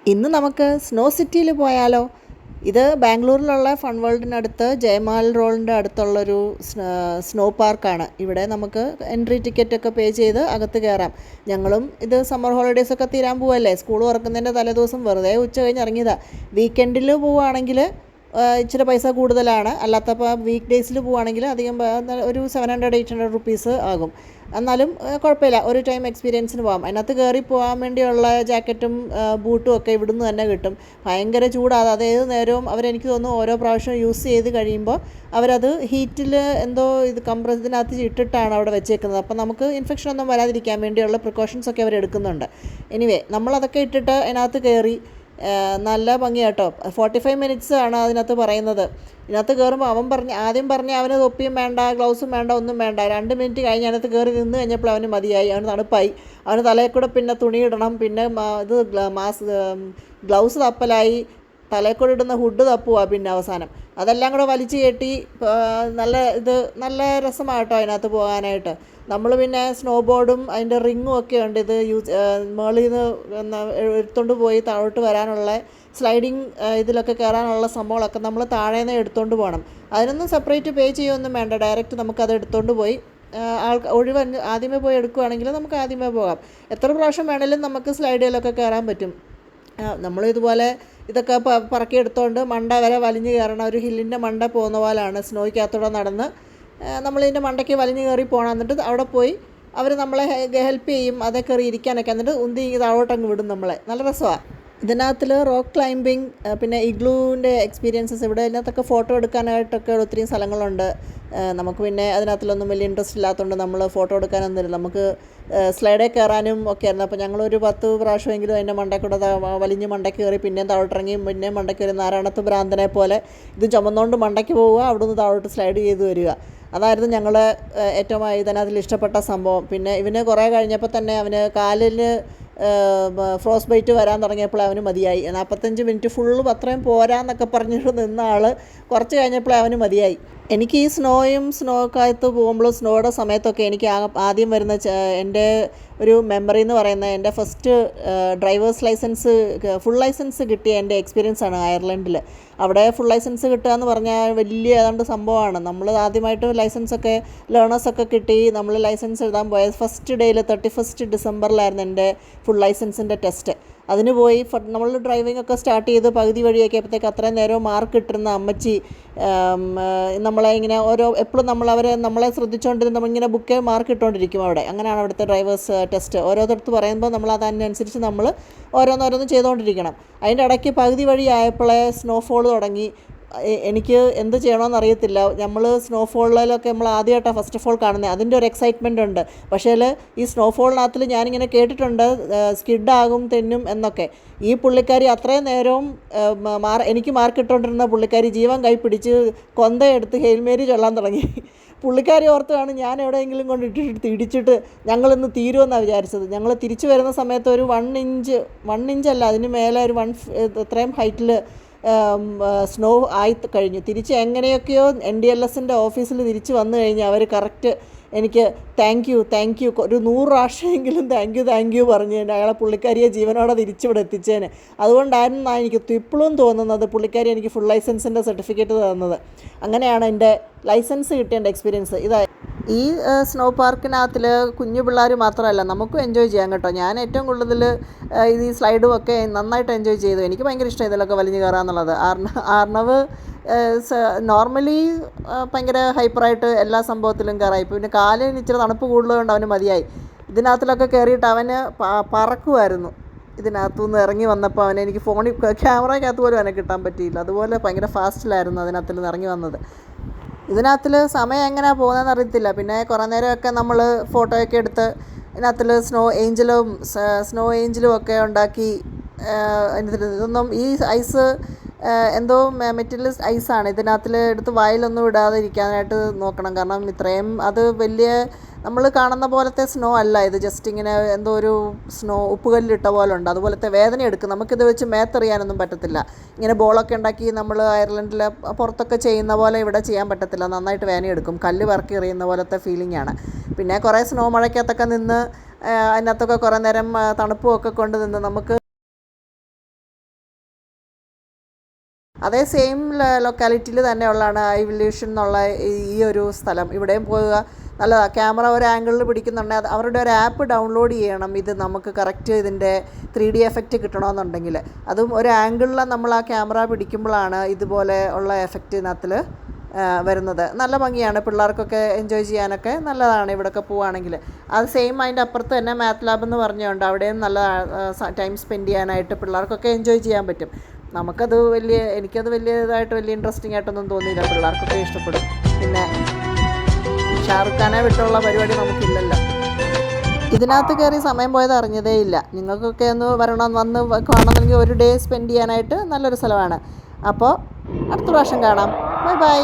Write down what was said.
ഇന്ന് നമുക്ക് സ്നോ സിറ്റിയിൽ പോയാലോ? ഇത് ബാംഗ്ലൂരിലുള്ള ഫൺ വേൾഡിനടുത്ത് ജയമാൽ റോഡിൻ്റെ അടുത്തുള്ളൊരു സ്നോ പാർക്കാണ്. ഇവിടെ നമുക്ക് എൻട്രി ടിക്കറ്റൊക്കെ പേ ചെയ്ത് അകത്ത് കയറാം. ഞങ്ങളും ഇത് സമ്മർ ഹോളിഡേയ്സൊക്കെ തീരാൻ പോവല്ലേ, സ്കൂൾ തുറക്കുന്നതിൻ്റെ തലേദിവസം വെറുതെ ഉച്ച കഴിഞ്ഞ് ഇറങ്ങിയതാണ്. വീക്കെൻഡിൽ പോവുകയാണെങ്കിൽ ഇച്ചിരി പൈസ കൂടുതലാണ്. അല്ലാത്തപ്പോൾ വീക്ക് ഡേയ്സിൽ പോവുകയാണെങ്കിൽ അധികം ഒരു 700-800 റുപ്പീസ് ആകും. എന്നാലും കുഴപ്പമില്ല, ഒരു ടൈം എക്സ്പീരിയൻസിന് പോകാം. അതിനകത്ത് കയറി പോകാൻ വേണ്ടിയുള്ള ജാക്കറ്റും ബൂട്ടും ഒക്കെ ഇവിടുന്ന് തന്നെ കിട്ടും. ഭയങ്കര ചൂടാണ്. അത് ഏത് നേരവും അവരെനിക്ക് തോന്നുന്നു ഓരോ പ്രാവശ്യം യൂസ് ചെയ്ത് കഴിയുമ്പോൾ അവരത് ഹീറ്റിൽ എന്തോ ഇതിനകത്ത് ഇട്ടിട്ടാണ് അവിടെ വെച്ചേക്കുന്നത്. അപ്പം നമുക്ക് ഇൻഫെക്ഷൻ ഒന്നും വരാതിരിക്കാൻ വേണ്ടിയുള്ള പ്രിക്കോഷൻസൊക്കെ അവരെടുക്കുന്നുണ്ട്. എനിവേ നമ്മളതൊക്കെ ഇട്ടിട്ട് അതിനകത്ത് കയറി. നല്ല ഭംഗിയാട്ടോ. 45 മിനിറ്റ്സ് ആണ് അതിനകത്ത് പറയുന്നത്. ഇതിനകത്ത് കയറുമ്പോൾ ആദ്യം പറഞ്ഞ് അവന് തൊപ്പിയും വേണ്ട, ഗ്ലൗസും വേണ്ട, ഒന്നും വേണ്ട. 2 മിനിറ്റ് കഴിഞ്ഞ് അതിനകത്ത് കയറി നിന്ന് കഴിഞ്ഞപ്പോൾ അവന് മതിയായി, അവന് തണുപ്പായി. അവന് തലയിൽ കൂടെ പിന്നെ തുണി ഇടണം, പിന്നെ ഗ്ലൗസ് തപ്പലായി, തലയിൽ കൂടെ ഇടുന്ന ഹുഡ് തപ്പുക. പിന്നെ അവസാനം അതെല്ലാം കൂടെ വലിച്ചു കയറ്റി നല്ല രസമാട്ടോ അതിനകത്ത് പോകാനായിട്ട്. നമ്മൾ പിന്നെ സ്നോ ബോർഡും അതിൻ്റെ റിങ്ങും ഒക്കെ ഉണ്ട്. ഇത് മുകളിൽ നിന്ന് എടുത്തുകൊണ്ട് പോയി താഴോട്ട് വരാനുള്ള സ്ലൈഡിങ് ഇതിലൊക്കെ കയറാനുള്ള സംഭവങ്ങളൊക്കെ നമ്മൾ താഴേന്ന് എടുത്തുകൊണ്ട് പോകണം. അതിനൊന്നും സെപ്പറേറ്റ് പേ ചെയ്യുകയൊന്നും വേണ്ട. ഡയറക്റ്റ് നമുക്കത് എടുത്തുകൊണ്ട് പോയി ആദ്യമേ പോയി എടുക്കുകയാണെങ്കിൽ നമുക്ക് ആദ്യമേ പോകാം. എത്ര പ്രാവശ്യം വേണമെങ്കിലും നമുക്ക് സ്ലൈഡുകളിലൊക്കെ കയറാൻ പറ്റും. നമ്മളിതുപോലെ ഇതൊക്കെ പറക്കി എടുത്തുകൊണ്ട് മണ്ട വരെ വലിഞ്ഞ് കയറണം. ഒരു ഹില്ലിൻ്റെ മണ്ട പോകുന്ന പോലെയാണ്. സ്നോയ്ക്കകത്തൂടെ നടന്ന് നമ്മളിതിൻ്റെ മണ്ടയ്ക്ക് വലിഞ്ഞ് കയറി പോകണം. എന്നിട്ട് അവിടെ പോയി അവർ നമ്മളെ ഹെൽപ്പ് ചെയ്യും. അതേ കയറി ഇരിക്കാനൊക്കെ. എന്നിട്ട് ഉന്തി താഴോട്ടങ്ങ് വിടും നമ്മളെ. നല്ല രസമാണ്. ഇതിനകത്തിൽ റോക്ക് ക്ലൈമ്പിങ്, പിന്നെ ഇഗ്ലൂവിൻ്റെ എക്സ്പീരിയൻസസ്, ഇവിടെ ഇതിനകത്തൊക്കെ ഫോട്ടോ എടുക്കാനായിട്ടൊക്കെ ഒത്തിരി സ്ഥലങ്ങളുണ്ട്. നമുക്ക് പിന്നെ അതിനകത്തിലൊന്നും വലിയ ഇൻട്രസ്റ്റ് ഇല്ലാത്തതുകൊണ്ട് നമ്മൾ ഫോട്ടോ എടുക്കാനൊന്നുമില്ല. നമുക്ക് സ്ലൈഡിൽ കയറാനും ഒക്കെ ആയിരുന്നു. അപ്പോൾ ഞങ്ങളൊരു 10 പ്രാവശ്യമെങ്കിലും അതിൻ്റെ മണ്ടയിൽ കൂടെ വലിഞ്ഞ് മണ്ടയ്ക്ക് കയറി, പിന്നെയും താഴോട്ടിറങ്ങി, പിന്നെയും മണ്ടയ്ക്ക് കയറി, നാരായണത്ത് ഭ്രാന്തനെ പോലെ ഇത് ചുമന്നുകൊണ്ട് മണ്ടയ്ക്ക് പോവുക, അവിടെ നിന്ന് താഴോട്ട് സ്ലൈഡ് ചെയ്ത് വരിക. അതായിരുന്നു ഞങ്ങൾ ഏറ്റവും ഇതിനകത്തിൽ ഇഷ്ടപ്പെട്ട സംഭവം. പിന്നെ ഇവന് കുറേ കഴിഞ്ഞപ്പോൾ തന്നെ അവന് കാലിന് ഫ്രോസ്റ്റ് ബൈറ്റ് വരാൻ തുടങ്ങിയപ്പോൾ അവന് മതിയായി. 45 മിനിറ്റ് ഫുള്ള് അത്രയും പോരാന്നൊക്കെ പറഞ്ഞിട്ട് നിന്ന ആൾ കുറച്ച് കഴിഞ്ഞപ്പോൾ അവന് മതിയായി. എനിക്ക് ഈ സ്നോക്കകത്ത് പോകുമ്പോഴും സ്നോയുടെ സമയത്തൊക്കെ എനിക്ക് ആദ്യം വരുന്ന എൻ്റെ ഒരു മെമ്മറി എന്ന് പറയുന്നത് എൻ്റെ first driver's licence, full licence കിട്ടിയ എൻ്റെ എക്സ്പീരിയൻസാണ് അയർലൻഡിൽ. അവിടെ ഫുൾ ലൈസൻസ് കിട്ടുക എന്ന് പറഞ്ഞാൽ വലിയ ഏതാണ്ട് സംഭവമാണ്. നമ്മൾ ആദ്യമായിട്ട് ലൈസൻസൊക്കെ ലേണേഴ്സൊക്കെ കിട്ടി നമ്മൾ ലൈസൻസ് എഴുതാൻ പോയത് ഫസ്റ്റ് ഡേയിൽ 31 ഡിസംബറിലായിരുന്നു എൻ്റെ ഫുൾ ലൈസൻസിൻ്റെ ടെസ്റ്റ്. അതിന് പോയി നമ്മൾ ഡ്രൈവിംഗ് ഒക്കെ സ്റ്റാർട്ട് ചെയ്ത് പകുതി വഴിയൊക്കെ ആയപ്പോഴത്തേക്ക് അത്രയും നേരം മാർക്ക് ഇട്ടിരുന്ന അമ്മച്ചി നമ്മളെ ഇങ്ങനെ എപ്പോഴും നമ്മളെ ശ്രദ്ധിച്ചുകൊണ്ടിരുന്ന നമ്മളിങ്ങനെ ബുക്ക് മാർക്ക് ഇട്ടുകൊണ്ടിരിക്കും അവിടെ. അങ്ങനെയാണ് അവിടുത്തെ ഡ്രൈവേഴ്സ് ടെസ്റ്റ്. ഓരോരുത്തർക്ക് പറയുമ്പോൾ നമ്മൾ അതിനനുസരിച്ച് നമ്മൾ ഓരോന്നോരോന്ന് ചെയ്തുകൊണ്ടിരിക്കണം. അതിൻ്റെ ഇടയ്ക്ക് പകുതി വഴി ആയപ്പോഴേ സ്നോഫോൾ തുടങ്ങി. എനിക്ക് എന്ത് ചെയ്യണമെന്ന് അറിയത്തില്ല. നമ്മൾ സ്നോഫോളിലൊക്കെ നമ്മൾ ആദ്യമായിട്ടാണ് ഫസ്റ്റ് ഓഫ് ഓൾ കാണുന്നത്. അതിൻ്റെ ഒരു എക്സൈറ്റ്മെൻ്റ് ഉണ്ട്. പക്ഷേ ഈ സ്നോഫോളിനകത്തിൽ ഞാനിങ്ങനെ കേട്ടിട്ടുണ്ട് സ്കിഡാകും, തെന്നും എന്നൊക്കെ. ഈ പുള്ളിക്കാരി അത്രയും നേരവും എനിക്ക് മാർക്ക് ഇട്ടുകൊണ്ടിരുന്ന പുള്ളിക്കാരി ജീവൻ കൈ പിടിച്ച് കൊന്തയെടുത്ത് ഹെയിൽമേരി ചൊല്ലാൻ തുടങ്ങി. പുള്ളിക്കാരി ഓർത്താണ് ഞാൻ എവിടെയെങ്കിലും കൊണ്ട് ഇടിച്ചിട്ട് ഞങ്ങളിന്ന് തീരുമെന്നാണ് വിചാരിച്ചത്. ഞങ്ങൾ തിരിച്ചു വരുന്ന സമയത്ത് ഒരു 1 ഇഞ്ചല്ല, അതിന് മേലെ ഒരു ഇത്രയും ഹൈറ്റിൽ സ്നോ ആയി കഴിഞ്ഞു. തിരിച്ച് എങ്ങനെയൊക്കെയോ NDLSൻ്റെ ഓഫീസിൽ തിരിച്ച് വന്നു കഴിഞ്ഞ് അവർ കറക്റ്റ് എനിക്ക് താങ്ക് യു ഒരു 100 പ്രാവശ്യമെങ്കിലും താങ്ക് യു പറഞ്ഞ് അയാളെ പുള്ളിക്കാരിയെ ജീവനോടെ തിരിച്ചിവിടെ എത്തിച്ചേനെ. അതുകൊണ്ടായിരുന്നു എനിക്ക് ഇപ്പോഴും തോന്നുന്നത് പുള്ളിക്കാരി എനിക്ക് ഫുൾ ലൈസൻസിൻ്റെ സർട്ടിഫിക്കറ്റ് തന്നത്. അങ്ങനെയാണ് എൻ്റെ ലൈസൻസ് കിട്ടിയ എൻ്റെ എക്സ്പീരിയൻസ്. ഈ സ്നോ പാർക്കിനകത്തിൽ കുഞ്ഞു പിള്ളേർ മാത്രമല്ല, നമുക്കും എൻജോയ് ചെയ്യാം കേട്ടോ. ഞാൻ ഏറ്റവും കൂടുതൽ ഈ സ്ലൈഡും ഒക്കെ നന്നായിട്ട് എൻജോയ് ചെയ്തു. എനിക്ക് ഭയങ്കര ഇഷ്ടം ഇതിലൊക്കെ വലിഞ്ഞു കയറാമെന്നുള്ളത്. ആർണവ് നോർമലി ഭയങ്കര ഹൈപ്പറായിട്ട് എല്ലാ സംഭവത്തിലും കയറായി. പിന്നെ കാലിന് ഇച്ചിരി തണുപ്പ് കൂടുതലുകൊണ്ട് അവന് മതിയായി. ഇതിനകത്തിലൊക്കെ കയറിയിട്ട് അവന് പറക്കുമായിരുന്നു. ഇതിനകത്തുനിന്ന് ഇറങ്ങി വന്നപ്പോൾ എനിക്ക് ഫോണിൽ ക്യാമറയ്ക്കകത്ത് പോലും അവനെ കിട്ടാൻ പറ്റിയില്ല. അതുപോലെ ഭയങ്കര ഫാസ്റ്റിലായിരുന്നു അതിനകത്തിൽ നിന്ന് ഇറങ്ങി വന്നത്. ഇതിനകത്തിൽ സമയം എങ്ങനെയാണ് പോകുന്നതെന്ന് അറിയത്തില്ല. പിന്നെ കുറേ നേരമൊക്കെ നമ്മൾ ഫോട്ടോയൊക്കെ എടുത്ത് ഇതിനകത്തിൽ സ്നോ ഏഞ്ചലും ഒക്കെ ഉണ്ടാക്കി. ഇതൊന്നും ഈ ഐസ് എന്തോ മെറ്റീരിയൽ ഐസാണ്. ഇതിനകത്തിൽ എടുത്ത് വായിലൊന്നും ഇടാതെ ഇരിക്കാനായിട്ട് നോക്കണം. കാരണം ഇത്രയും അത് വലിയ നമ്മൾ കാണുന്ന പോലത്തെ സ്നോ അല്ല ഇത്. ജസ്റ്റ് ഇങ്ങനെ എന്തോ ഒരു സ്നോ ഉപ്പുകല്ലിട്ട പോലെ ഉണ്ട്. അതുപോലത്തെ വേദന എടുക്കും. നമുക്കിത് വെച്ച് മേത്തെറിയാനൊന്നും പറ്റത്തില്ല. ഇങ്ങനെ ബോളൊക്കെ ഉണ്ടാക്കി നമ്മൾ അയർലൻഡിൽ പുറത്തൊക്കെ ചെയ്യുന്ന പോലെ ഇവിടെ ചെയ്യാൻ പറ്റത്തില്ല. നന്നായിട്ട് വേദന എടുക്കും. കല്ല് പറക്കി എറിയുന്ന പോലത്തെ ഫീലിംഗ് ആണ്. പിന്നെ കുറേ സ്നോ മഴയ്ക്കകത്തൊക്കെ നിന്ന് അതിനകത്തൊക്കെ കുറേ നേരം തണുപ്പും ഒക്കെ കൊണ്ട് നിന്ന് നമുക്ക് അതേ സെയിം ലൊക്കാലിറ്റിയിൽ തന്നെ ഉള്ളതാണ് ഐവല്യൂഷൻ എന്നുള്ള ഈ ഒരു സ്ഥലം. ഇവിടെയും പോവുക നല്ലതാണ്. ക്യാമറ ഒരു ആംഗിളിൽ പിടിക്കുന്നുണ്ടെങ്കിൽ അവരുടെ ഒരു ആപ്പ് ഡൗൺലോഡ് ചെയ്യണം. ഇത് നമുക്ക് കറക്റ്റ് ഇതിൻ്റെ 3D എഫക്റ്റ് കിട്ടണമെന്നുണ്ടെങ്കിൽ അതും ഒരു ആംഗിളിൽ നമ്മൾ ആ ക്യാമറ പിടിക്കുമ്പോഴാണ് ഇതുപോലെ ഉള്ള എഫക്റ്റ് ഇതിനകത്തിൽ വരുന്നത്. നല്ല ഭംഗിയാണ്, പിള്ളേർക്കൊക്കെ എൻജോയ് ചെയ്യാനൊക്കെ നല്ലതാണ് ഇവിടെയൊക്കെ പോവുകയാണെങ്കിൽ. അത് സെയിം അതിൻ്റെ അപ്പുറത്ത് തന്നെ മാത്ത് ലാബ് എന്ന് പറഞ്ഞുകൊണ്ട് അവിടെയും നല്ല ടൈം സ്പെൻഡ് ചെയ്യാനായിട്ട് പിള്ളേർക്കൊക്കെ എൻജോയ് ചെയ്യാൻ പറ്റും. എനിക്കത് വലിയ ഇൻട്രസ്റ്റിംഗ് ആയിട്ടൊന്നും തോന്നിയില്ല. പിള്ളേർക്കൊക്കെ ഇഷ്ടപ്പെടും. പിന്നെ ഷാറുഖ് ഖാനെ വിട്ടുള്ള പരിപാടി നമുക്കില്ലല്ലോ. ഇതിനകത്ത് കയറി സമയം പോയത് അറിഞ്ഞതേ ഇല്ല. നിങ്ങൾക്കൊക്കെ ഒന്ന് വന്ന് കാണണമെങ്കിൽ ഒരു ഡേ സ്പെൻഡ് ചെയ്യാനായിട്ട് നല്ലൊരു സ്ഥലമാണ്. അപ്പോൾ അടുത്ത പ്രാവശ്യം കാണാം. Bye bye.